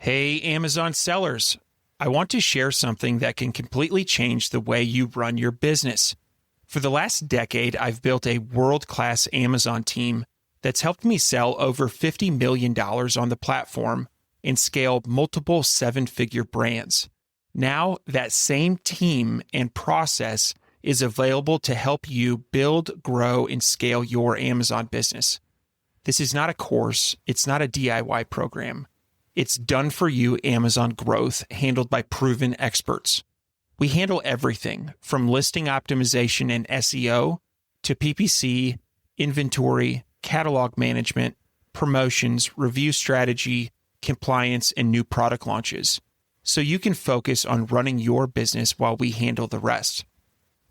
Hey, Amazon sellers. I want to share something that can completely change the way you run your business. For the last decade, I've built a world-class Amazon team that's helped me sell over $50 million on the platform and scale multiple seven-figure brands. Now, that same team and process is available to help you build, grow, and scale your Amazon business. This is not a course. It's not a DIY program. It's done for you Amazon growth handled by proven experts. We handle everything from listing optimization and SEO to PPC, inventory, catalog management, promotions, review strategy, compliance, and new product launches. So you can focus on running your business while we handle the rest.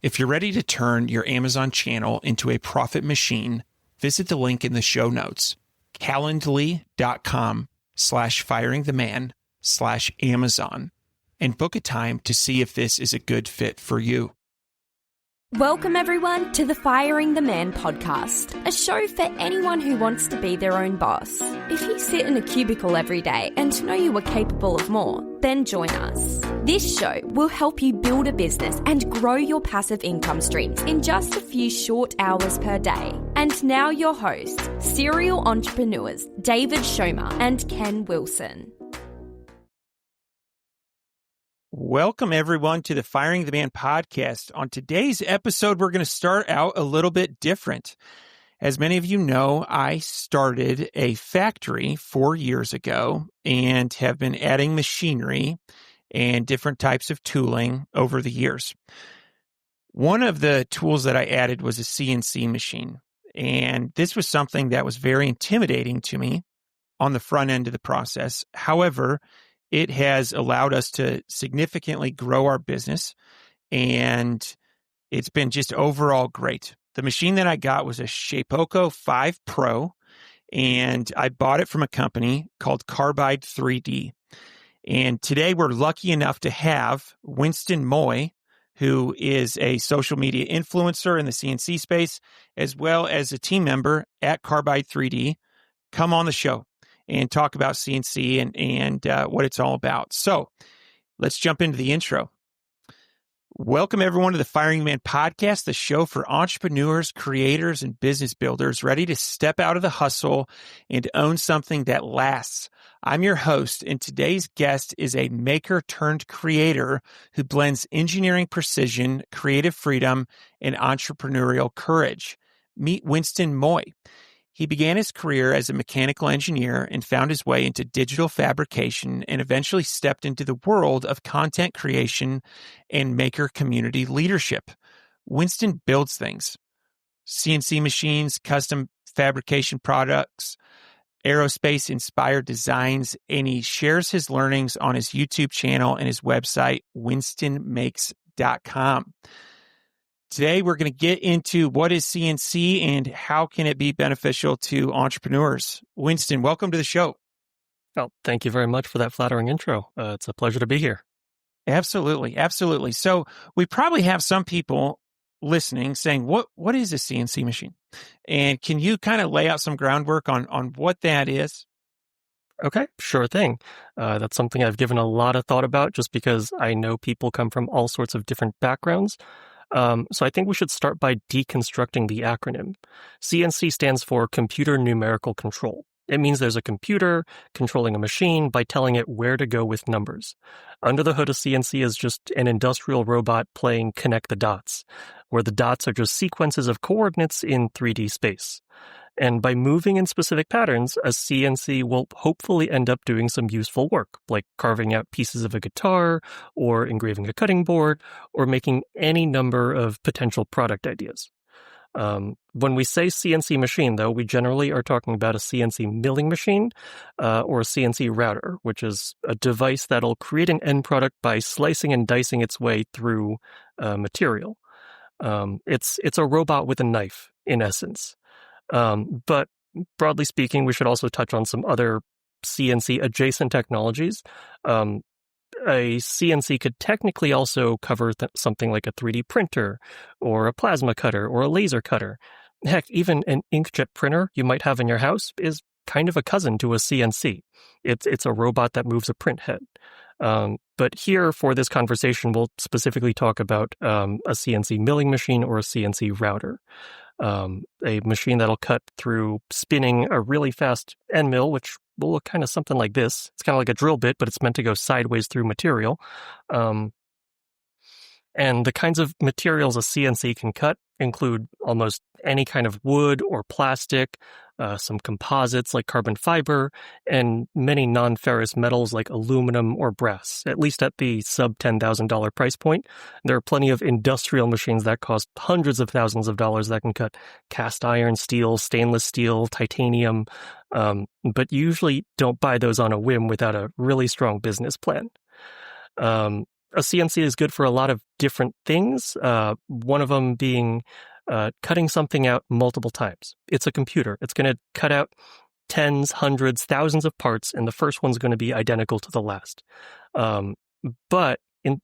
If you're ready to turn your Amazon channel into a profit machine, visit the link in the show notes, calendly.com/firingtheman/Amazon, and book a time to see if this is a good fit for you. Welcome everyone to the Firing the Man podcast, a show for anyone who wants to be their own boss. If you sit in a cubicle every day and know you are capable of more, then join us. This show will help you build a business and grow your passive income streams in just a few short hours per day. And now your hosts, serial entrepreneurs David Schomer and Ken Wilson. Welcome, everyone, to the Firing the Man podcast. On today's episode, we're going to start out a little bit different. As many of you know, I started a factory 4 years ago and have been adding machinery and different types of tooling over the years. One of the tools that I added was a CNC machine, and this was something that was very intimidating to me on the front end of the process. However, it has allowed us to significantly grow our business, and it's been just overall great. The machine that I got was a Shapeoko 5 Pro, and I bought it from a company called Carbide 3D. And today we're lucky enough to have Winston Moy, who is a social media influencer in the CNC space, as well as a team member at Carbide 3D, come on the show and talk about CNC and what it's all about. So let's jump into the intro. Welcome, everyone, to the Firing Man podcast, the show for entrepreneurs, creators, and business builders ready to step out of the hustle and own something that lasts. I'm your host, and today's guest is a maker-turned-creator who blends engineering precision, creative freedom, and entrepreneurial courage. Meet Winston Moy. He began his career as a mechanical engineer and found his way into digital fabrication and eventually stepped into the world of content creation and maker community leadership. Winston builds things: CNC machines, custom fabrication products, aerospace-inspired designs, and he shares his learnings on his YouTube channel and his website, winstonmakes.com. Today, we're going to get into what is CNC and how can it be beneficial to entrepreneurs. Winston, welcome to the show. Well, thank you very much for that flattering intro. It's a pleasure to be here. Absolutely, absolutely. So we probably have some people listening saying, what is a CNC machine? And can you kind of lay out some groundwork on what that is? Okay, sure thing. That's something I've given a lot of thought about just because I know people come from all sorts of different backgrounds. So I think we should start by deconstructing the acronym. CNC stands for Computer Numerical Control. It means there's a computer controlling a machine by telling it where to go with numbers. Under the hood of CNC is just an industrial robot playing connect the dots, where the dots are just sequences of coordinates in 3D space. And by moving in specific patterns, a CNC will hopefully end up doing some useful work, like carving out pieces of a guitar, or engraving a cutting board, or making any number of potential product ideas. When we say CNC machine, though, we generally are talking about a CNC milling machine or a CNC router, which is a device that'll create an end product by slicing and dicing its way through material. It's a robot with a knife, in essence. But broadly speaking, we should also touch on some other CNC adjacent technologies. A CNC could technically also cover something like a 3D printer or a plasma cutter or a laser cutter. Heck, even an inkjet printer you might have in your house is kind of a cousin to a CNC. It's a robot that moves a print head. But here for this conversation, we'll specifically talk about a CNC milling machine or a CNC router. A machine that'll cut through spinning a really fast end mill, which will look kind of something like this. It's kind of like a drill bit, but it's meant to go sideways through material. And the kinds of materials a CNC can cut include almost any kind of wood or plastic, some composites like carbon fiber, and many non-ferrous metals like aluminum or brass, at least at the sub $10,000 price point. There are plenty of industrial machines that cost hundreds of thousands of dollars that can cut cast iron, steel, stainless steel, titanium, but you usually don't buy those on a whim without a really strong business plan. A CNC is good for a lot of different things, one of them being cutting something out multiple times. It's a computer. It's going to cut out tens, hundreds, thousands of parts, and the first one's going to be identical to the last. But in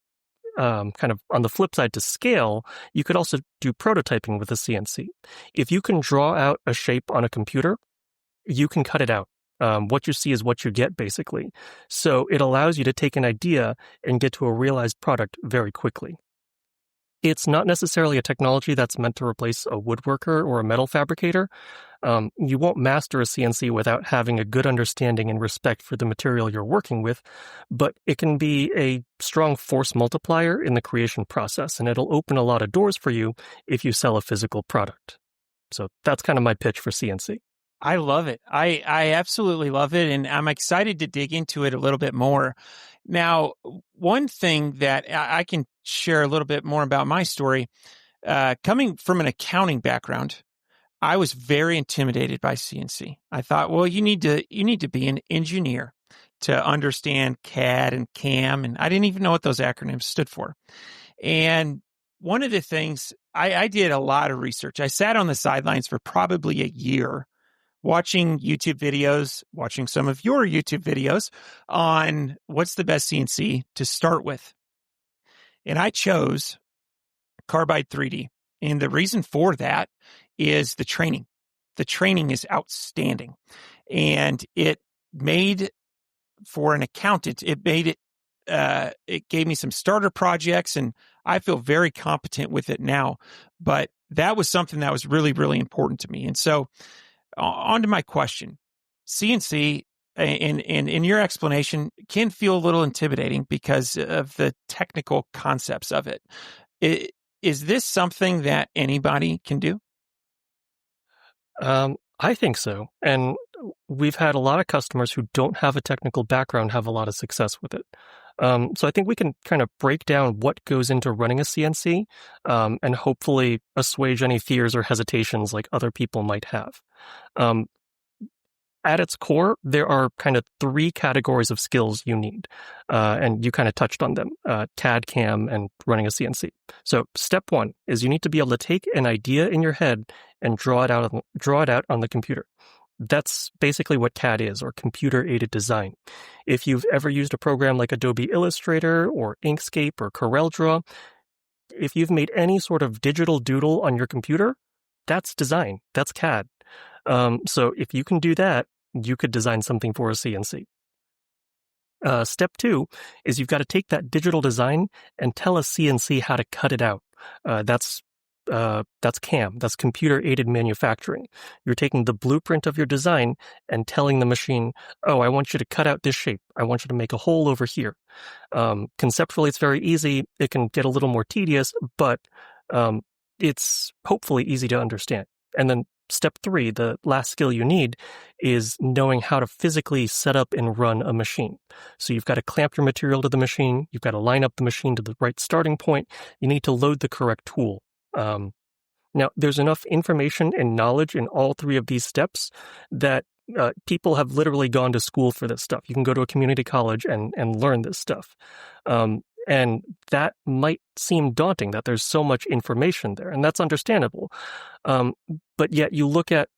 kind of on the flip side to scale, you could also do prototyping with a CNC. If you can draw out a shape on a computer, you can cut it out. What you see is what you get, basically. So it allows you to take an idea and get to a realized product very quickly. It's not necessarily a technology that's meant to replace a woodworker or a metal fabricator. You won't master a CNC without having a good understanding and respect for the material you're working with, but it can be a strong force multiplier in the creation process, and it'll open a lot of doors for you if you sell a physical product. So that's kind of my pitch for CNC. I love it. I absolutely love it, and I'm excited to dig into it a little bit more. Now, one thing that I can share a little bit more about my story, coming from an accounting background, I was very intimidated by CNC. I thought, well, you need to be an engineer to understand CAD and CAM, and I didn't even know what those acronyms stood for. And one of the things, I did a lot of research. I sat on the sidelines for probably a year watching YouTube videos, watching some of your YouTube videos on what's the best CNC to start with. And I chose Carbide 3D. And the reason for that is the training. The training is outstanding. And it made, for an accountant, it gave me some starter projects, and I feel very competent with it now. But that was something that was really, really important to me. And so, on to my question. CNC, in your explanation, can feel a little intimidating because of the technical concepts of it. Is this something that anybody can do? I think so. And we've had a lot of customers who don't have a technical background have a lot of success with it. So I think we can kind of break down what goes into running a CNC and hopefully assuage any fears or hesitations like other people might have. At its core, there are kind of three categories of skills you need, and you kind of touched on them, CAD, CAM, and running a CNC. So step one is you need to be able to take an idea in your head and draw it out on the computer. That's basically what CAD is, or computer-aided design. If you've ever used a program like Adobe Illustrator or Inkscape or CorelDRAW, if you've made any sort of digital doodle on your computer, that's design. That's CAD. So if you can do that, you could design something for a CNC. Step two is you've got to take that digital design and tell a CNC how to cut it out. That's CAM. That's computer-aided manufacturing. You're taking the blueprint of your design and telling the machine, oh, I want you to cut out this shape. I want you to make a hole over here. Conceptually, it's very easy. It can get a little more tedious, but it's hopefully easy to understand. And then step three, the last skill you need, is knowing how to physically set up and run a machine. So you've got to clamp your material to the machine. You've got to line up the machine to the right starting point. You need to load the correct tool. Now, there's enough information and knowledge in all three of these steps that people have literally gone to school for this stuff. You can go to a community college and learn this stuff. And that might seem daunting that there's so much information there, and that's understandable. But yet you look at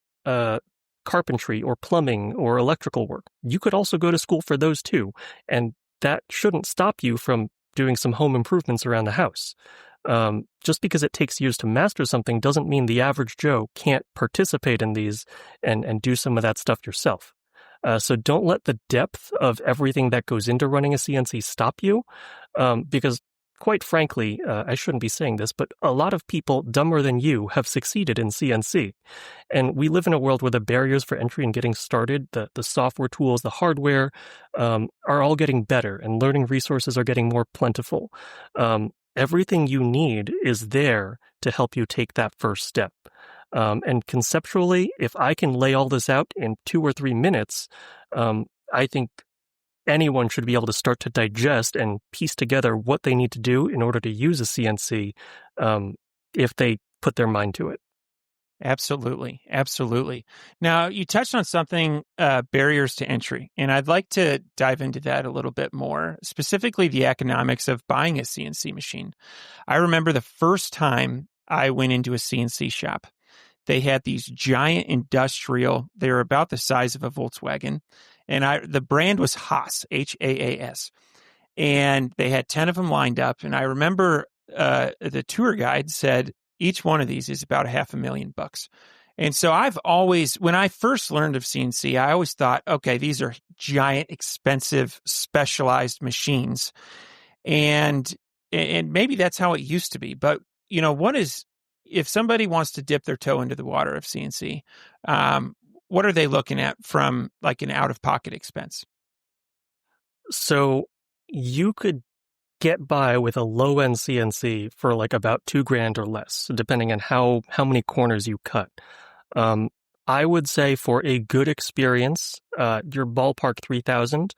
carpentry or plumbing or electrical work. You could also go to school for those too, and that shouldn't stop you from doing some home improvements around the house. Just because it takes years to master something doesn't mean the average Joe can't participate in these and do some of that stuff yourself. So don't let the depth of everything that goes into running a CNC stop you, because quite frankly, I shouldn't be saying this, but a lot of people dumber than you have succeeded in CNC. And we live in a world where the barriers for entry and getting started, the software tools, the hardware, are all getting better, and learning resources are getting more plentiful. Everything you need is there to help you take that first step. And conceptually, if I can lay all this out in 2 or 3 minutes, I think anyone should be able to start to digest and piece together what they need to do in order to use a CNC, if they put their mind to it. Absolutely. Absolutely. Now, you touched on something, barriers to entry, and I'd like to dive into that a little bit more, specifically the economics of buying a CNC machine. I remember the first time I went into a CNC shop. They had these giant industrial, they were about the size of a Volkswagen, and the brand was Haas, Haas. And they had 10 of them lined up, and I remember the tour guide said, each one of these is about $500,000. And so I've always, when I first learned of CNC, I always thought, okay, these are giant, expensive, specialized machines. And maybe that's how it used to be. But, if somebody wants to dip their toe into the water of CNC, what are they looking at from like an out-of-pocket expense? So you could get by with a low-end CNC for like about $2,000 or less, depending on how many corners you cut. I would say for a good experience, your ballpark $3,000.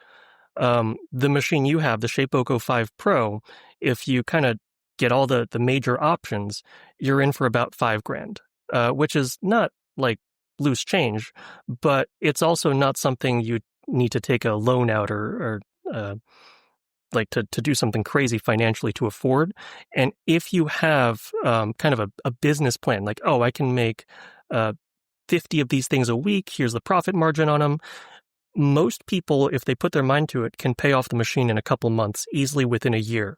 The machine you have, the Shapeoko 5 Pro, if you kind of get all the major options, you're in for about $5,000, which is not like loose change, but it's also not something you need to take a loan out or like to do something crazy financially to afford. And if you have kind of a business plan, like, oh, I can make 50 of these things a week, here's the profit margin on them. Most people, if they put their mind to it, can pay off the machine in a couple months, easily within a year.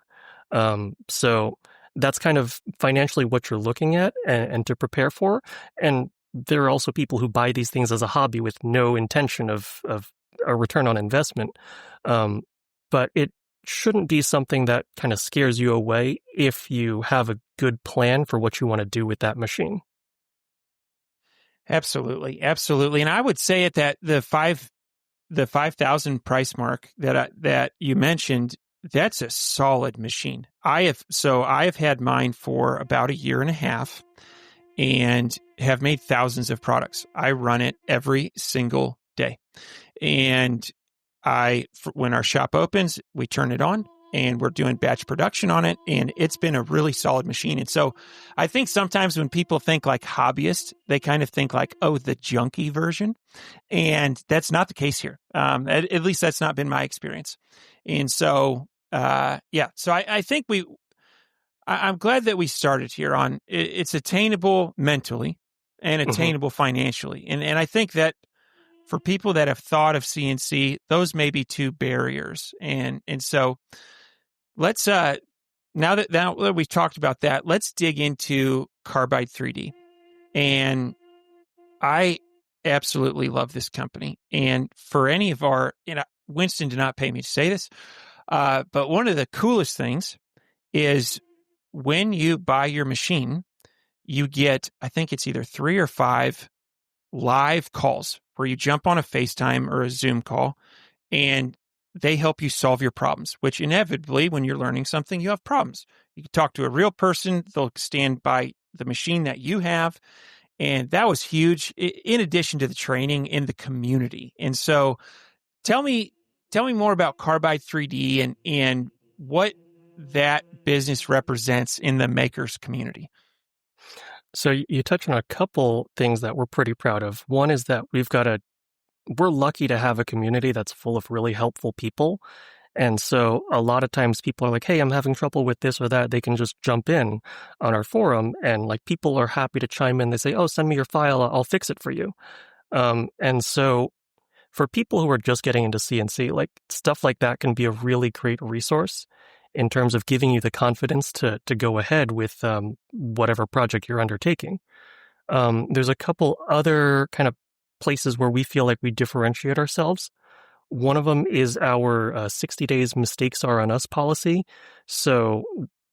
So that's kind of financially what you're looking at and to prepare for. And there are also people who buy these things as a hobby with no intention of a return on investment. But it shouldn't be something that kind of scares you away if you have a good plan for what you want to do with that machine. Absolutely. Absolutely. And I would say at that the 5,000 price mark that you mentioned, that's a solid machine. I have had mine for about 1.5 years and have made thousands of products. I run it every single day. And when our shop opens, we turn it on and we're doing batch production on it. And it's been a really solid machine. And so I think sometimes when people think like hobbyist, they kind of think like, oh, the junky version. And that's not the case here. At least that's not been my experience. And so, so I think I'm glad that we started here on it's attainable mentally and attainable financially. And I think that for people that have thought of CNC, those may be 2 barriers. And so let's, now that we've talked about that, let's dig into Carbide 3D. And I absolutely love this company. And for any of Winston did not pay me to say this, but one of the coolest things is when you buy your machine, you get, I think it's either 3 or 5 live calls where you jump on a FaceTime or a Zoom call and they help you solve your problems, which inevitably, when you're learning something, you have problems. You can talk to a real person. They'll stand by the machine that you have. And that was huge, in addition to the training in the community. And so tell me more about Carbide 3D and what that business represents in the makers community. So you touched on a couple things that we're pretty proud of. One is that we're lucky to have a community that's full of really helpful people. And so a lot of times people are like, hey, I'm having trouble with this or that. They can just jump in on our forum and like people are happy to chime in. They say, oh, send me your file. I'll fix it for you. And so for people who are just getting into CNC, like stuff like that can be a really great resource. in terms of giving you the confidence to go ahead with whatever project you're undertaking. There's a couple other kind of places where we feel like we differentiate ourselves. One of them is our 60 days mistakes are on us policy. So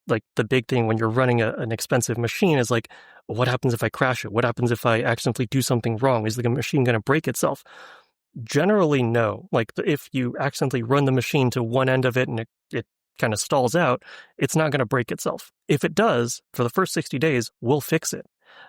like the big thing when you're running an expensive machine is like, what happens if I crash it? What happens if I accidentally do something wrong? Is the machine going to break itself? Generally, no. Like if you accidentally run the machine to one end of it and it kind of stalls out, it's not going to break itself. If it does, for the first 60 days, we'll fix it.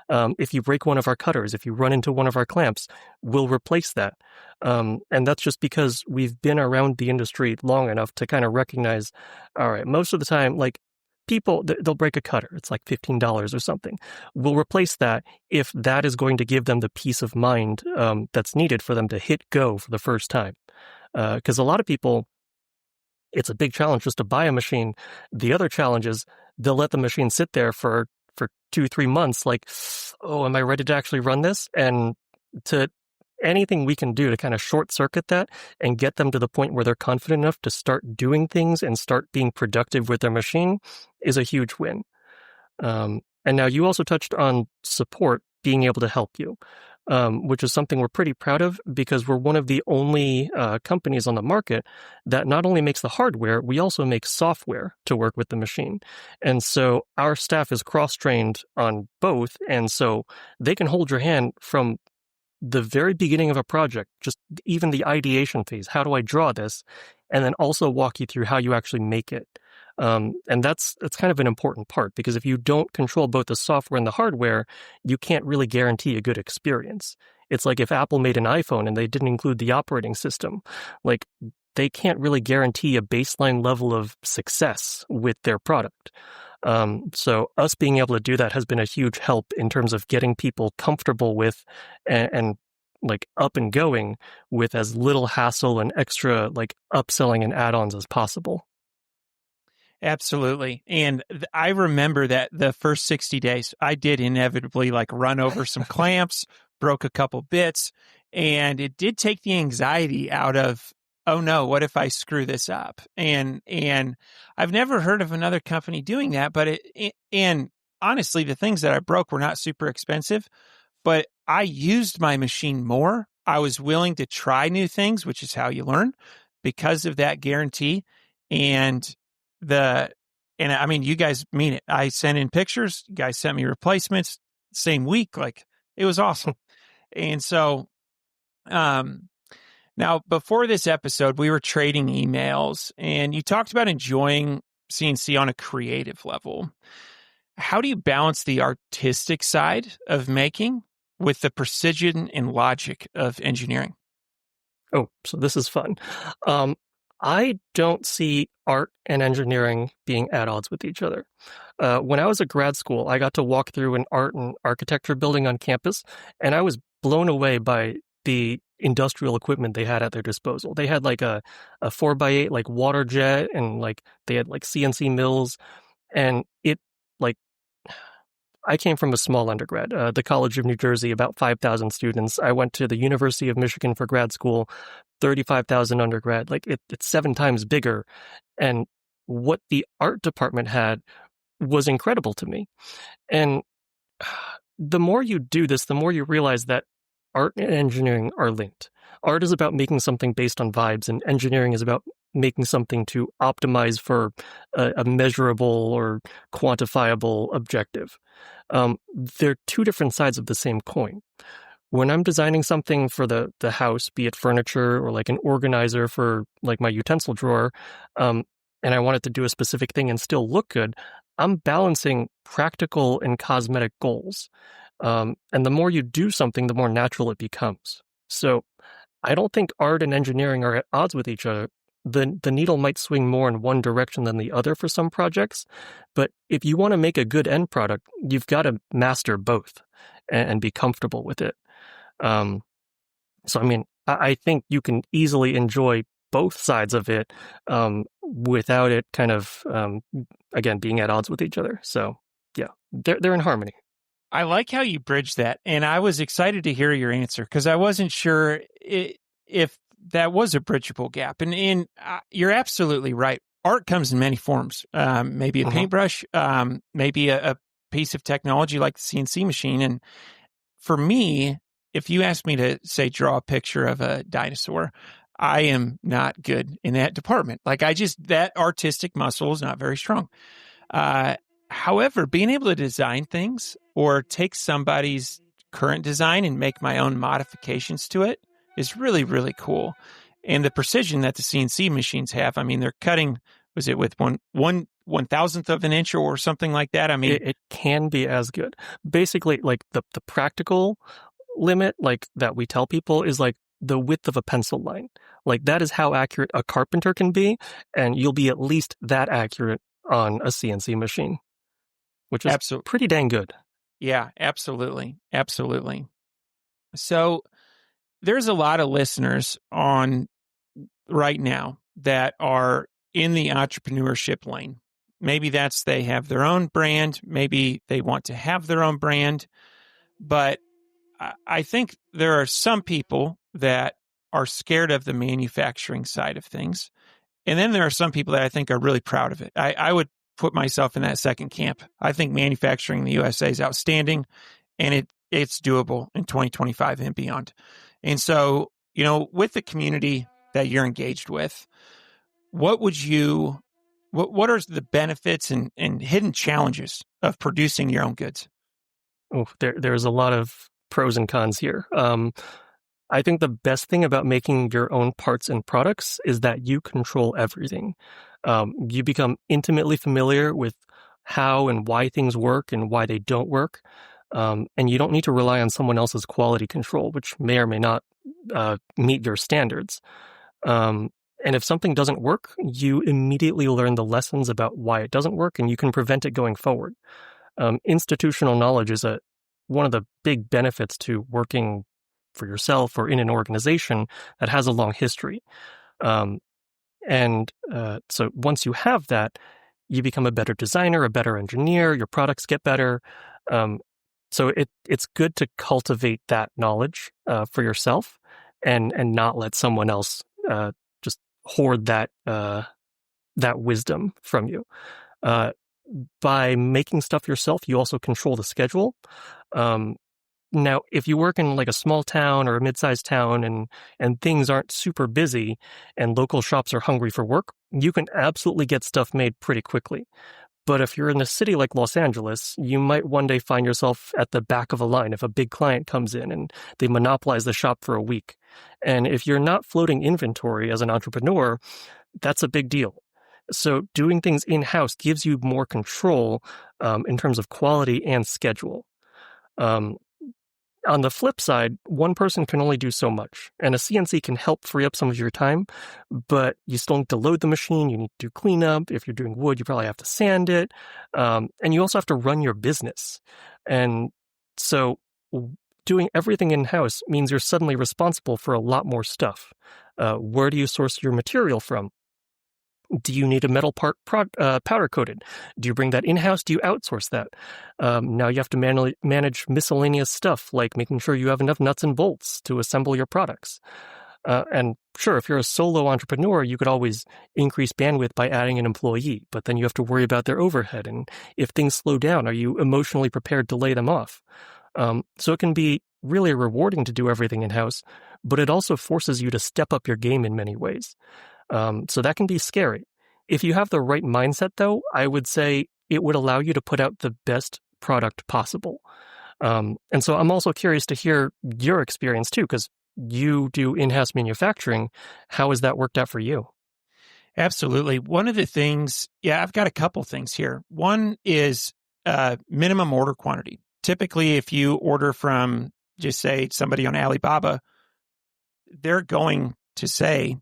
If you break one of our cutters, if you run into one of our clamps, we'll replace that. And that's just because we've been around the industry long enough to kind of recognize, all right, most of the time, like people, they'll break a cutter. It's like $15 or something. We'll replace that if that is going to give them the peace of mind that's needed for them to hit go for the first time. Because a lot of people, it's a big challenge just to buy a machine. The other challenge is they'll let the machine sit there for 2-3 months, like, oh, am I ready to actually run this? And to anything we can do to kind of short circuit that and get them to the point where they're confident enough to start doing things and start being productive with their machine is a huge win. And now you also touched on support being able to help you, which is something we're pretty proud of because we're one of the only companies on the market that not only makes the hardware, we also make software to work with the machine. And so our staff is cross-trained on both, and so they can hold your hand from the very beginning of a project, just even the ideation phase. How do I draw this? And then also walk you through how you actually make it. And that's kind of an important part because if you don't control both the software and the hardware, you can't really guarantee a good experience. It's like if Apple made an iPhone and they didn't include the operating system, like they can't really guarantee a baseline level of success with their product. So us being able to do that has been a huge help in terms of getting people comfortable with and like up and going with as little hassle and extra like upselling and add-ons as possible. Absolutely. And I remember that the first 60 days, I did inevitably like run over some clamps, broke a couple bits, and it did take the anxiety out of, oh no, what if I screw this up? And I've never heard of another company doing that, but and honestly, the things that I broke were not super expensive, but I used my machine more. I was willing to try new things, which is how you learn because of that guarantee. And I mean, you guys mean it. I sent in pictures. You guys sent me replacements same week. Like it was awesome. And so, now before this episode, we were trading emails and you talked about enjoying CNC on a creative level. How do you balance the artistic side of making with the precision and logic of engineering? Oh, so this is fun. I don't see art and engineering being at odds with each other. When I was at grad school, I got to walk through an art and architecture building on campus, and I was blown away by the industrial equipment they had at their disposal. They had like a 4x8 like water jet, and like they had like CNC mills, and it like I came from a small undergrad, the College of New Jersey, about 5,000 students. I went to the University of Michigan for grad school, 35,000 undergrad. Like it's 7 times bigger. And what the art department had was incredible to me. And the more you do this, the more you realize that art and engineering are linked. Art is about making something based on vibes, and engineering is about making something to optimize for a measurable or quantifiable objective. They're 2 different sides of the same coin. When I'm designing something for the house, be it furniture or like an organizer for like my utensil drawer, and I want it to do a specific thing and still look good, I'm balancing practical and cosmetic goals. And the more you do something, the more natural it becomes. So I don't think art and engineering are at odds with each other. The needle might swing more in one direction than the other for some projects, but if you want to make a good end product, you've got to master both and be comfortable with it. So, I mean, I think you can easily enjoy both sides of it without it kind of, again, being at odds with each other. So, yeah, they're in harmony. I like how you bridge that, and I was excited to hear your answer because I wasn't sure if that was a bridgeable gap. And you're absolutely right. art comes in many forms. Maybe a paintbrush, maybe a piece of technology like the CNC machine. And for me, if you ask me to, say, draw a picture of a dinosaur, I am not good in that department. Like that artistic muscle is not very strong. However, being able to design things or take somebody's current design and make my own modifications to it is really, really cool. And the precision that the CNC machines have, I mean, they're cutting, was it with one thousandth of an inch or something like that? I mean, it can be as good. Basically, like the practical limit, like that we tell people, is like the width of a pencil line. Like that is how accurate a carpenter can be, and you'll be at least that accurate on a CNC machine, which is pretty dang good. Yeah, absolutely. Absolutely. So there's a lot of listeners on right now that are in the entrepreneurship lane. Maybe they have their own brand. Maybe they want to have their own brand. But I think there are some people that are scared of the manufacturing side of things. And then there are some people that I think are really proud of it. I would put myself in that second camp. I think manufacturing in the USA is outstanding, and it's doable in 2025 and beyond. And so, with the community that you're engaged with, what are the benefits and hidden challenges of producing your own goods? Oh, there's a lot of pros and cons here. I think the best thing about making your own parts and products is that you control everything. You become intimately familiar with how and why things work and why they don't work. And you don't need to rely on someone else's quality control, which may or may not meet your standards. And if something doesn't work, you immediately learn the lessons about why it doesn't work, and you can prevent it going forward. Institutional knowledge is one of the big benefits to working for yourself or in an organization that has a long history. So once you have that, you become a better designer, a better engineer, your products get better. So it's good to cultivate that knowledge for yourself and not let someone else just hoard that wisdom from you. By making stuff yourself, you also control the schedule. Now, if you work in like a small town or a mid-sized town and things aren't super busy and local shops are hungry for work, you can absolutely get stuff made pretty quickly. But if you're in a city like Los Angeles, you might one day find yourself at the back of a line if a big client comes in and they monopolize the shop for a week. And if you're not floating inventory as an entrepreneur, that's a big deal. So doing things in-house gives you more control in terms of quality and schedule. On the flip side, one person can only do so much, and a CNC can help free up some of your time, but you still need to load the machine, you need to do cleanup. If you're doing wood, you probably have to sand it, and you also have to run your business. And so doing everything in-house means you're suddenly responsible for a lot more stuff. Where do you source your material from? Do you need a metal part powder coated? Do you bring that in-house? Do you outsource that? Now you have to manage miscellaneous stuff, like making sure you have enough nuts and bolts to assemble your products. And sure, if you're a solo entrepreneur, you could always increase bandwidth by adding an employee, but then you have to worry about their overhead. And if things slow down, are you emotionally prepared to lay them off? So it can be really rewarding to do everything in-house, but it also forces you to step up your game in many ways. So that can be scary. If you have the right mindset, though, I would say it would allow you to put out the best product possible. And so I'm also curious to hear your experience, too, because you do in-house manufacturing. How has that worked out for you? Absolutely. One of the things, I've got a couple things here. One is minimum order quantity. Typically, if you order from, just say, somebody on Alibaba, they're going to say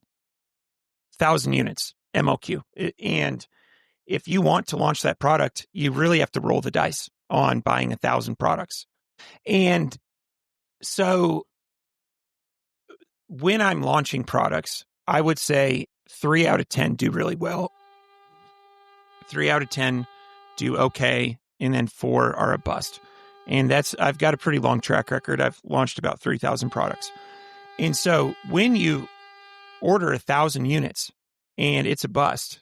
1,000 units, MOQ. And if you want to launch that product, you really have to roll the dice on buying 1,000 products. And so when I'm launching products, I would say 3 out of 10 do really well. 3 out of 10 do okay. And then 4 are a bust. And I've got a pretty long track record. I've launched about 3,000 products. And so when you order 1,000 units and it's a bust,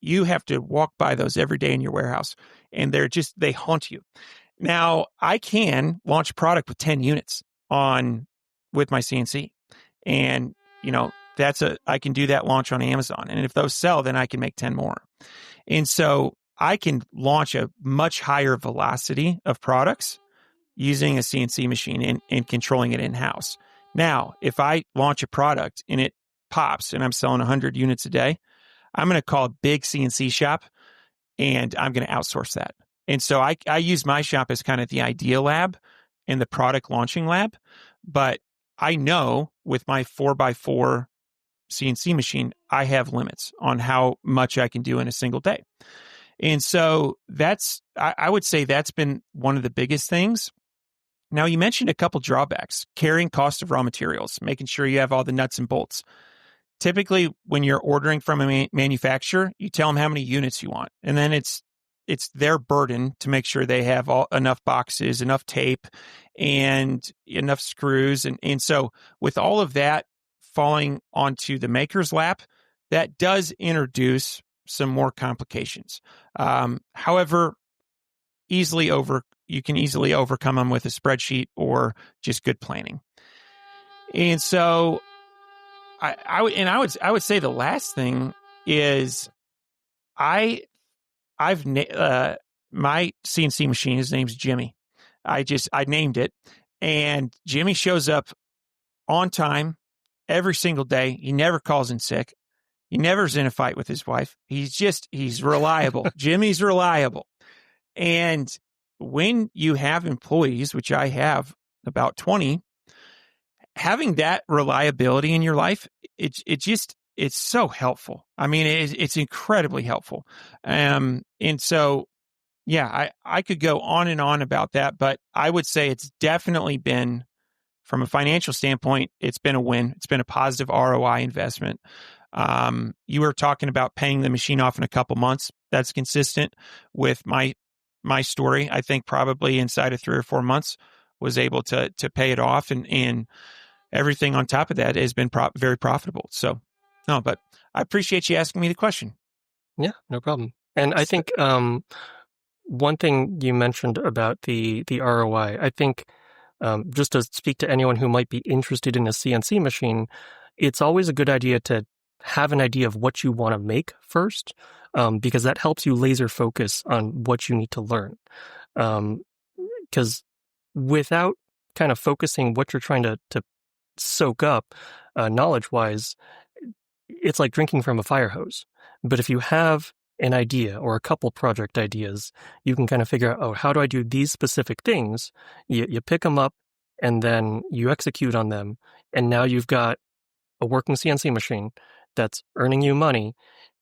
you have to walk by those every day in your warehouse, and they haunt you. Now, I can launch a product with 10 units with my CNC. And, I can do that launch on Amazon. And if those sell, then I can make 10 more. And so I can launch a much higher velocity of products using a CNC machine and controlling it in-house. Now, if I launch a product and it pops and I'm selling 100 units a day, I'm going to call a big CNC shop and I'm going to outsource that. And so I use my shop as kind of the idea lab and the product launching lab. But I know with my 4x4 CNC machine, I have limits on how much I can do in a single day. And so I would say that's been one of the biggest things. Now, you mentioned a couple drawbacks: carrying cost of raw materials, making sure you have all the nuts and bolts. Typically, when you're ordering from a manufacturer, you tell them how many units you want, and then it's their burden to make sure they have enough boxes, enough tape, and enough screws. And so with all of that falling onto the maker's lap, that does introduce some more complications. However, you can easily overcome them with a spreadsheet or just good planning. And so I would say the last thing is my CNC machine, his name's Jimmy. I named it, and Jimmy shows up on time every single day. He never calls in sick. He never's in a fight with his wife. He's reliable. Jimmy's reliable. And when you have employees, which I have about 20, having that reliability in your life, it's so helpful. I mean, it's incredibly helpful. And so, yeah, I could go on and on about that, but I would say it's definitely been, from a financial standpoint, it's been a win. It's been a positive ROI investment. You were talking about paying the machine off in a couple months. That's consistent with my story. I think probably inside of 3 or 4 months was able to pay it off, and everything on top of that has been very profitable. So, no, but I appreciate you asking me the question. Yeah, no problem. And I think one thing you mentioned about the ROI, I think just to speak to anyone who might be interested in a CNC machine, it's always a good idea to have an idea of what you want to make first, because that helps you laser focus on what you need to learn. Because without kind of focusing what you're trying to soak up knowledge-wise, it's like drinking from a fire hose. But if you have an idea or a couple project ideas, you can kind of figure out, oh, how do I do these specific things? You pick them up and then you execute on them. And now you've got a working CNC machine that's earning you money.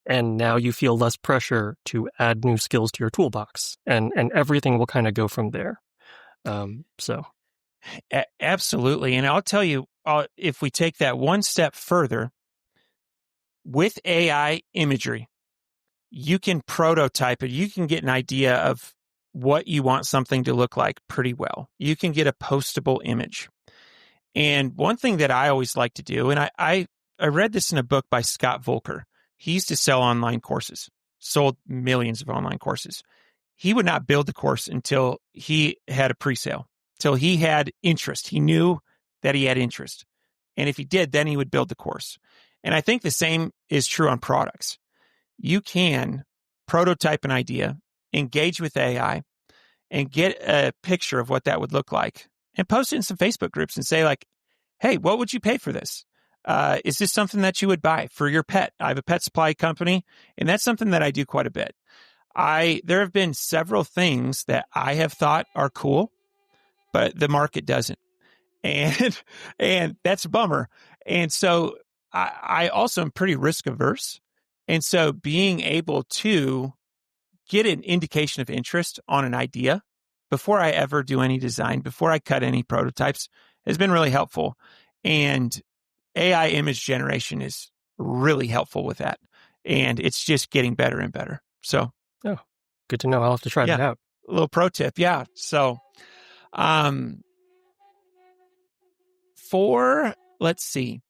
And now you feel less pressure to add new skills to your toolbox, and everything will kind of go from there. Absolutely. And I'll tell you, if we take that one step further, with AI imagery, you can prototype it. You can get an idea of what you want something to look like pretty well. You can get a postable image. And one thing that I always like to do, and I read this in a book by Scott Volker. He used to sell online courses, sold millions of online courses. He would not build the course until he had a pre-sale, till he had interest. He knew that he had interest. And if he did, then he would build the course. And I think the same is true on products. You can prototype an idea, engage with AI, and get a picture of what that would look like, and post it in some Facebook groups and say, like, hey, what would you pay for this? Is this something that you would buy for your pet? I have a pet supply company, and that's something that I do quite a bit. There have been several things that I have thought are cool, but the market doesn't. And that's a bummer. And so I also am pretty risk averse. And so being able to get an indication of interest on an idea before I ever do any design, before I cut any prototypes, has been really helpful. And AI image generation is really helpful with that. And it's just getting better and better. So, oh, good to know. I'll have to try that out. A little pro tip. Yeah. So, let's see.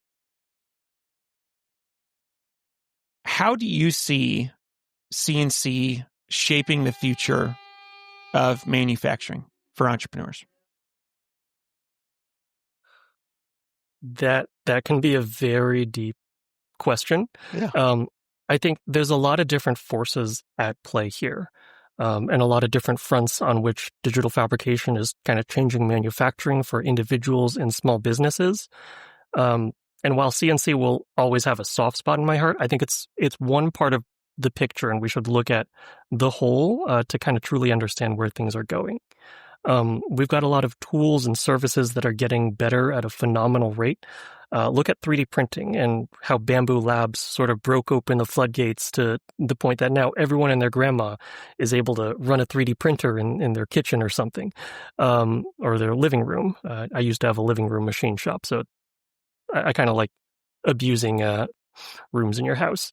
How do you see CNC shaping the future of manufacturing for entrepreneurs? That can be a very deep question. Yeah. I think there's a lot of different forces at play here, and a lot of different fronts on which digital fabrication is kind of changing manufacturing for individuals and small businesses. And while CNC will always have a soft spot in my heart, I think it's one part of the picture, and we should look at the whole to kind of truly understand where things are going. We've got a lot of tools and services that are getting better at a phenomenal rate. Look at 3D printing and how Bamboo Labs sort of broke open the floodgates to the point that now everyone and their grandma is able to run a 3D printer in their kitchen or something, or their living room. I used to have a living room machine shop, so I kind of like abusing rooms in your house.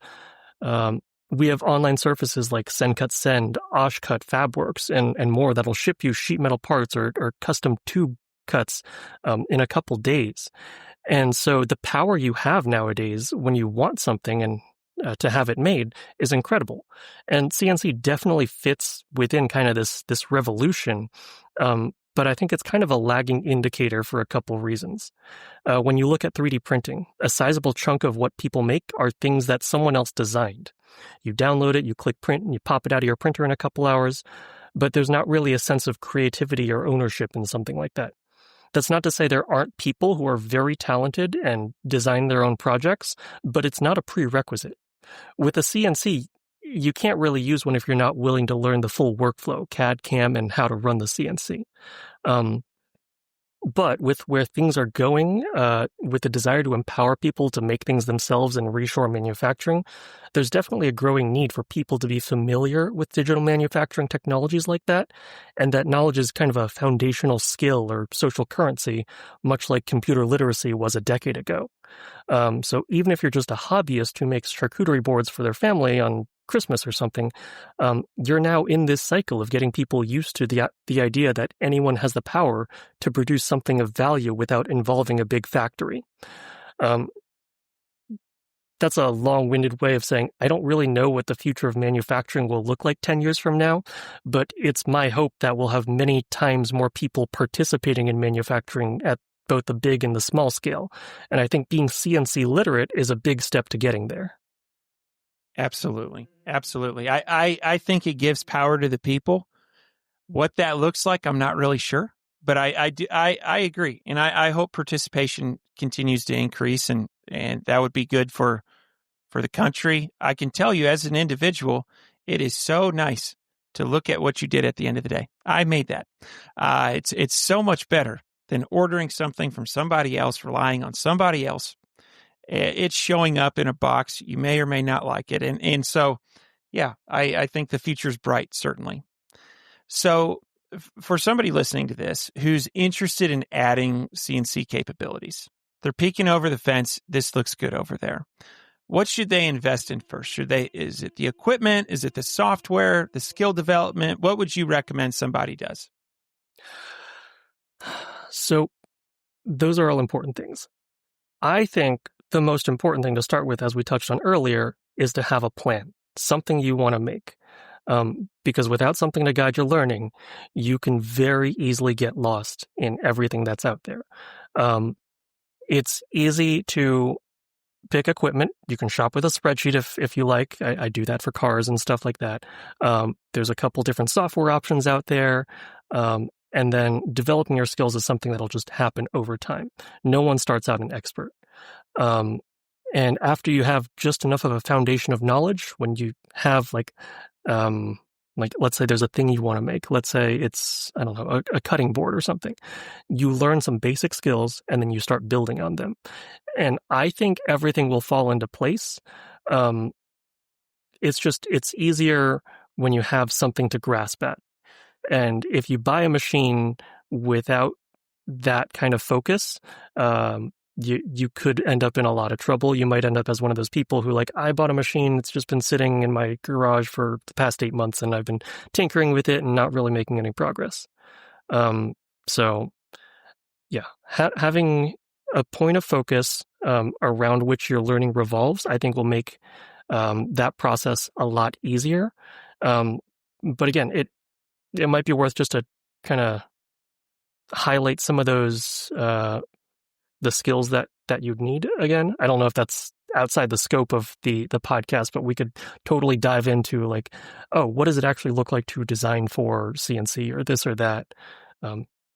We have online services like SendCut Send, OshCut, FabWorks, and more that'll ship you sheet metal parts or custom tube cuts in a couple days. And so the power you have nowadays when you want something and to have it made is incredible. And CNC definitely fits within kind of this revolution. But I think it's kind of a lagging indicator for a couple reasons. When you look at 3D printing, a sizable chunk of what people make are things that someone else designed. You download it, you click print, and you pop it out of your printer in a couple hours, but there's not really a sense of creativity or ownership in something like that. That's not to say there aren't people who are very talented and design their own projects, but it's not a prerequisite. With a CNC, you can't really use one if you're not willing to learn the full workflow, CAD, CAM, and how to run the CNC. But with where things are going, with the desire to empower people to make things themselves and reshore manufacturing, there's definitely a growing need for people to be familiar with digital manufacturing technologies like that, and that knowledge is kind of a foundational skill or social currency, much like computer literacy was a decade ago. So even if you're just a hobbyist who makes charcuterie boards for their family on Christmas or something, you're now in this cycle of getting people used to the idea that anyone has the power to produce something of value without involving a big factory. That's a long-winded way of saying I don't really know what the future of manufacturing will look like 10 years from now, but it's my hope that we'll have many times more people participating in manufacturing at both the big and the small scale. And I think being CNC literate is a big step to getting there. Absolutely. Absolutely. I think it gives power to the people. What that looks like, I'm not really sure, but I agree. And I hope participation continues to increase, and that would be good for the country. I can tell you as an individual, it is so nice to look at what you did at the end of the day. I made that. It's so much better than ordering something from somebody else, relying on somebody else. It's showing up in a box. You may or may not like it. And so, yeah, I think the future's bright, certainly. So for somebody listening to this who's interested in adding CNC capabilities, they're peeking over the fence. This looks good over there. What should they invest in first? Is it the equipment? Is it the software, the skill development? What would you recommend somebody does? So those are all important things. I think the most important thing to start with, as we touched on earlier, is to have a plan, something you want to make. Because without something to guide your learning, you can very easily get lost in everything that's out there. It's easy to pick equipment. You can shop with a spreadsheet if you like. I do that for cars and stuff like that. There's a couple different software options out there. And then developing your skills is something that'll just happen over time. No one starts out an expert. And after you have just enough of a foundation of knowledge, when you have like let's say there's a thing you want to make, let's say it's, I don't know, a cutting board or something, you learn some basic skills and then you start building on them. And I think everything will fall into place. It's easier when you have something to grasp at. And if you buy a machine without that kind of focus, you could end up in a lot of trouble. You might end up as one of those people who I bought a machine, it's just been sitting in my garage for the past 8 months and I've been tinkering with it and not really making any progress. So yeah, having a point of focus around which your learning revolves, I think will make that process a lot easier. But again, it might be worth just to kind of highlight some of those the skills that you'd need. Again, I don't know if that's outside the scope of the podcast, but we could totally dive into like, oh, what does it actually look like to design for CNC or this or that?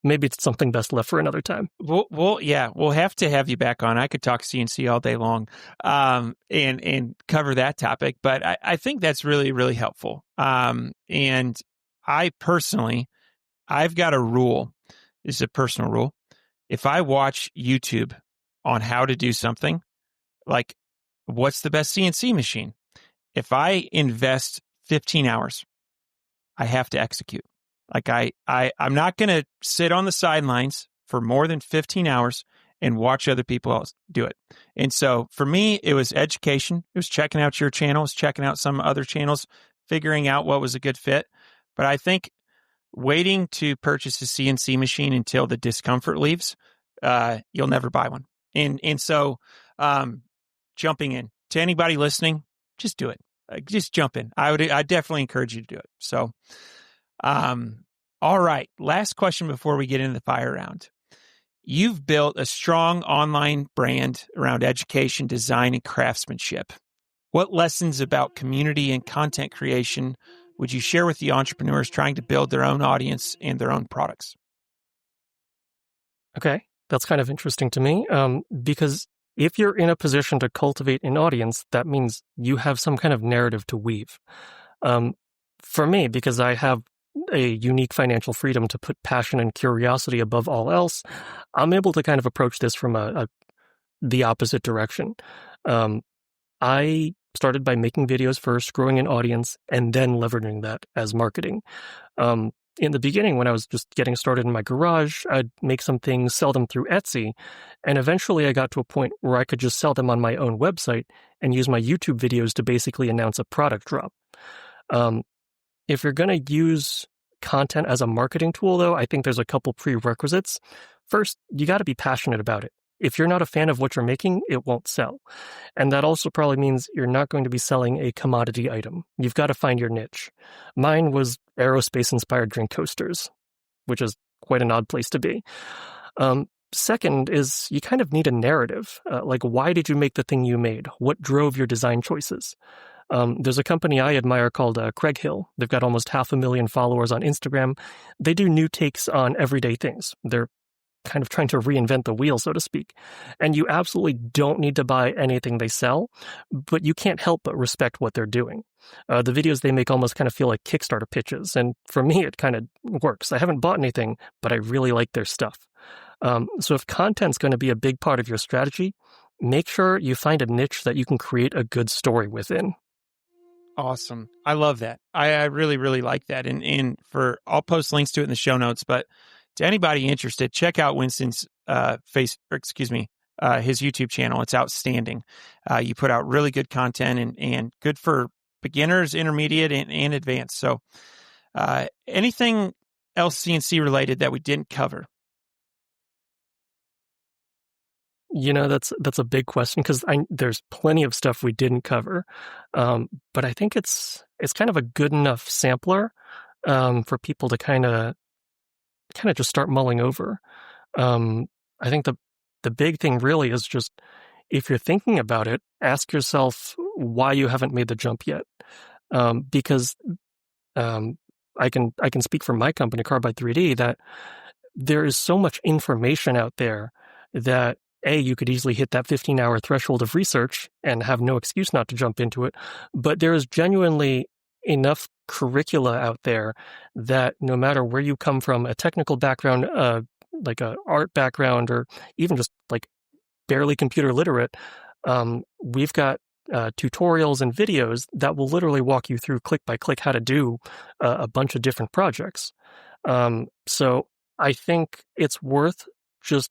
Maybe it's something best left for another time. We'll have to have you back on. I could talk CNC all day long, and cover that topic, but I think that's really, really helpful. And I personally, I've got a rule. This is a personal rule. If I watch YouTube on how to do something, like what's the best CNC machine? If I invest 15 hours, I have to execute. Like I'm not going to sit on the sidelines for more than 15 hours and watch other people else do it. And so for me, it was education. It was checking out your channels, checking out some other channels, figuring out what was a good fit. But I think waiting to purchase a CNC machine until the discomfort leaves, you'll never buy one. And so jumping in to anybody listening, just do it. Just jump in. I definitely encourage you to do it. So, all right. Last question before we get into the fire round. You've built a strong online brand around education, design, and craftsmanship. What lessons about community and content creation would you share with the entrepreneurs trying to build their own audience and their own products? Okay, that's kind of interesting to me, because if you're in a position to cultivate an audience, that means you have some kind of narrative to weave. For me, because I have a unique financial freedom to put passion and curiosity above all else, I'm able to kind of approach this from the opposite direction. I started by making videos first, growing an audience, and then leveraging that as marketing. In the beginning, when I was just getting started in my garage, I'd make some things, sell them through Etsy, and eventually I got to a point where I could just sell them on my own website and use my YouTube videos to basically announce a product drop. If you're going to use content as a marketing tool, though, I think there's a couple prerequisites. First, you got to be passionate about it. If you're not a fan of what you're making, it won't sell. And that also probably means you're not going to be selling a commodity item. You've got to find your niche. Mine was aerospace-inspired drink coasters, which is quite an odd place to be. Second is you kind of need a narrative. Like, why did you make the thing you made? What drove your design choices? There's a company I admire called Craig Hill. They've got almost 500,000 followers on Instagram. They do new takes on everyday things. They're kind of trying to reinvent the wheel, so to speak. And you absolutely don't need to buy anything they sell, but you can't help but respect what they're doing. The videos they make almost kind of feel like Kickstarter pitches, and for me, it kind of works. I haven't bought anything, but I really like their stuff. So if content's going to be a big part of your strategy, make sure you find a niche that you can create a good story within. Awesome. I love that. I really, really like that. And I'll post links to it in the show notes, but to anybody interested, check out Winston's his YouTube channel. It's outstanding. You put out really good content and good for beginners, intermediate, and advanced. So anything else CNC related that we didn't cover? You know, that's a big question because there's plenty of stuff we didn't cover, but I think it's kind of a good enough sampler for people to kind of just start mulling over. I think the big thing really is just, if you're thinking about it, ask yourself why you haven't made the jump yet. Because I can speak for my company, Carbide 3D, that there is so much information out there that you could easily hit that 15-hour threshold of research and have no excuse not to jump into it. But there is genuinely enough curricula out there that no matter where you come from, a technical background, like a art background, or even just like barely computer literate, we've got tutorials and videos that will literally walk you through click by click how to do a bunch of different projects. So I think it's worth just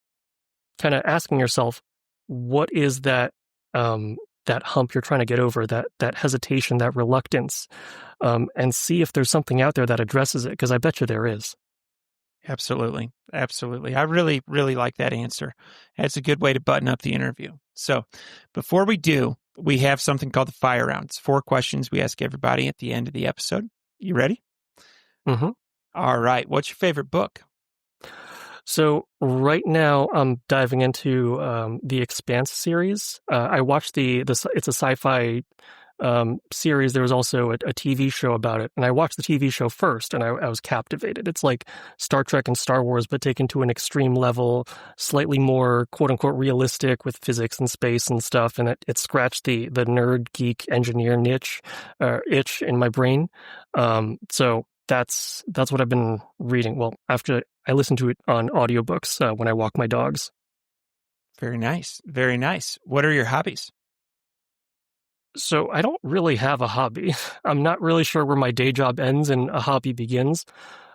kind of asking yourself, what is that hump you're trying to get over, that hesitation, that reluctance, and see if there's something out there that addresses it, because I bet you there is. Absolutely. Absolutely. I really, really like that answer. That's a good way to button up the interview. So before we do, we have something called the fire round. It's 4 questions we ask everybody at the end of the episode. You ready? Mm-hmm. All right. What's your favorite book? So right now I'm diving into the Expanse series. I watched it's a sci-fi series. There was also a TV show about it, and I watched the TV show first, and I was captivated. It's like Star Trek and Star Wars, but taken to an extreme level, slightly more quote unquote realistic with physics and space and stuff. And it scratched the nerd geek engineer itch in my brain. So that's what I've been reading. Well, after I listen to it on audiobooks when I walk my dogs. Very nice. Very nice. What are your hobbies? So I don't really have a hobby. I'm not really sure where my day job ends and a hobby begins.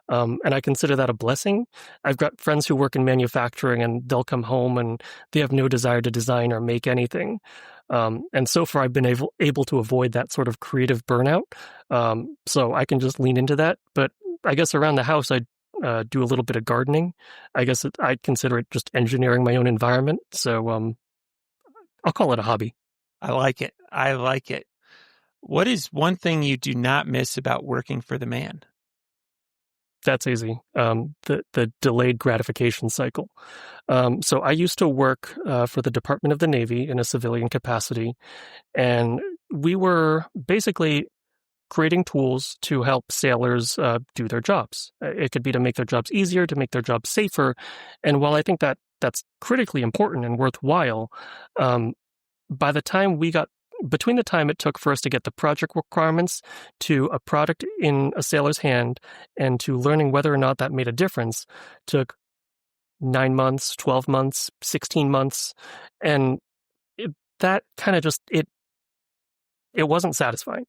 And I consider that a blessing. I've got friends who work in manufacturing, and they'll come home and they have no desire to design or make anything. And so far I've been able to avoid that sort of creative burnout. So I can just lean into that. But I guess around the house, I do a little bit of gardening. I guess I'd consider it just engineering my own environment. So I'll call it a hobby. I like it. I like it. What is one thing you do not miss about working for the man? That's easy. The delayed gratification cycle. So I used to work for the Department of the Navy in a civilian capacity, and we were basically creating tools to help sailors do their jobs. It could be to make their jobs easier, to make their jobs safer. And while I think that that's critically important and worthwhile, between the time it took for us to get the project requirements to a product in a sailor's hand and to learning whether or not that made a difference, took 9 months, 12 months, 16 months. And that kind of just, it wasn't satisfying.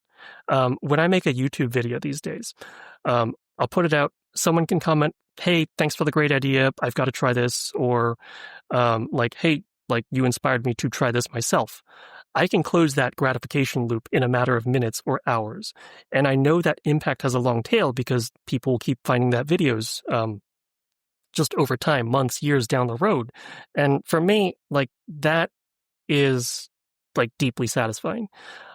When I make a YouTube video these days, I'll put it out. Someone can comment, "Hey, thanks for the great idea. I've got to try this." Or "Hey, you inspired me to try this myself." I can close that gratification loop in a matter of minutes or hours. And I know that impact has a long tail because people keep finding that videos just over time, months, years down the road. And for me, that is deeply satisfying.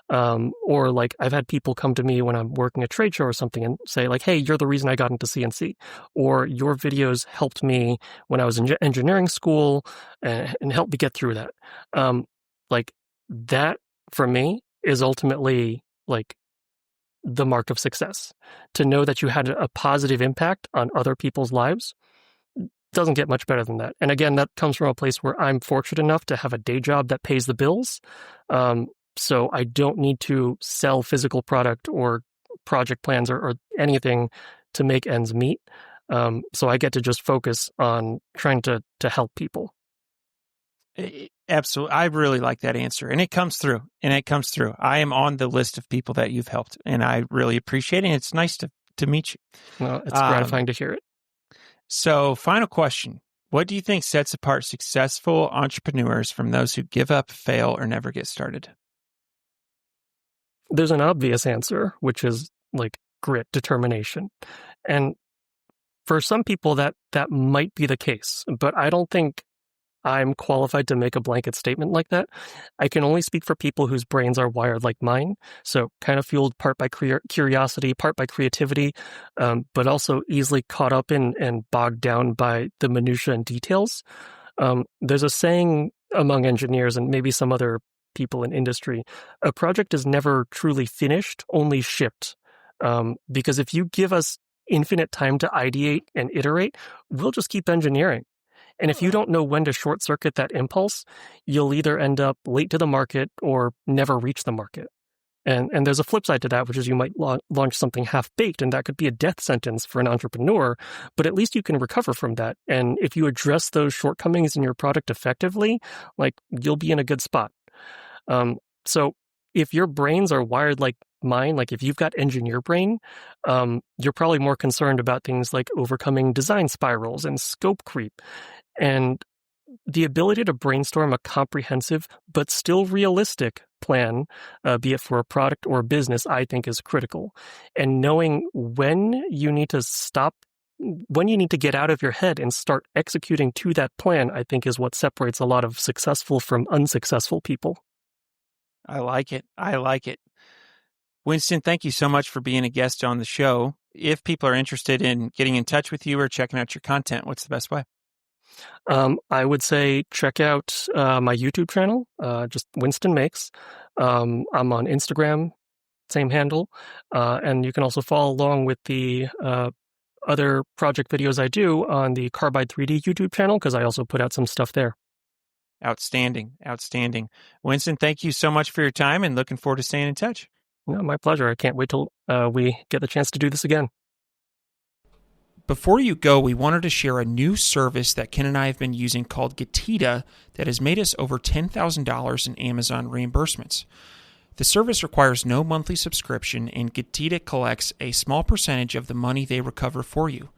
Or I've had people come to me when I'm working a trade show or something and say "Hey, you're the reason I got into CNC," or "Your videos helped me when I was in engineering school and helped me get through that." That for me is ultimately the mark of success. To know that you had a positive impact on other people's lives doesn't get much better than that. And again, that comes from a place where I'm fortunate enough to have a day job that pays the bills. So I don't need to sell physical product or project plans or anything to make ends meet. So I get to just focus on trying to help people. Absolutely. I really like that answer. And it comes through. I am on the list of people that you've helped, and I really appreciate it. And it's nice to meet you. Well, it's gratifying to hear it. So final question. What do you think sets apart successful entrepreneurs from those who give up, fail, or never get started? There's an obvious answer, which is grit, determination. And for some people that might be the case, but I don't think I'm qualified to make a blanket statement like that. I can only speak for people whose brains are wired like mine. So kind of fueled part by curiosity, part by creativity, but also easily caught up in and bogged down by the minutiae and details. There's a saying among engineers and maybe some other people in industry: a project is never truly finished, only shipped. Because if you give us infinite time to ideate and iterate, we'll just keep engineering. And if you don't know when to short circuit that impulse, you'll either end up late to the market or never reach the market. And there's a flip side to that, which is you might launch something half-baked, and that could be a death sentence for an entrepreneur, but at least you can recover from that. And if you address those shortcomings in your product effectively, you'll be in a good spot. So if your brains are wired like mine, if you've got engineer brain, you're probably more concerned about things like overcoming design spirals and scope creep. And the ability to brainstorm a comprehensive but still realistic plan, be it for a product or a business, I think is critical. And knowing when you need to stop, when you need to get out of your head and start executing to that plan, I think is what separates a lot of successful from unsuccessful people. I like it. I like it. Winston, thank you so much for being a guest on the show. If people are interested in getting in touch with you or checking out your content, what's the best way? I would say check out my YouTube channel, just Winston Makes. I'm on Instagram, same handle. And you can also follow along with the other project videos I do on the Carbide 3D YouTube channel, because I also put out some stuff there. Outstanding. Outstanding. Winston, thank you so much for your time and looking forward to staying in touch. No, my pleasure. I can't wait till we get the chance to do this again. Before you go, we wanted to share a new service that Ken and I have been using called Getita that has made us over $10,000 in Amazon reimbursements. The service requires no monthly subscription, and Getita collects a small percentage of the money they recover for you.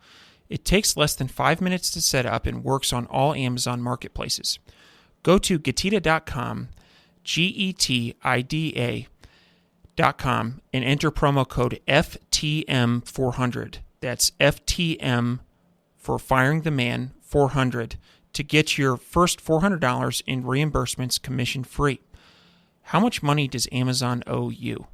It takes less than 5 minutes to set up and works on all Amazon marketplaces. Go to Getita.com, Getida.com, and enter promo code FTM400. That's FTM for Firing the Man 400 to get your first $400 in reimbursements commission free. How much money does Amazon owe you?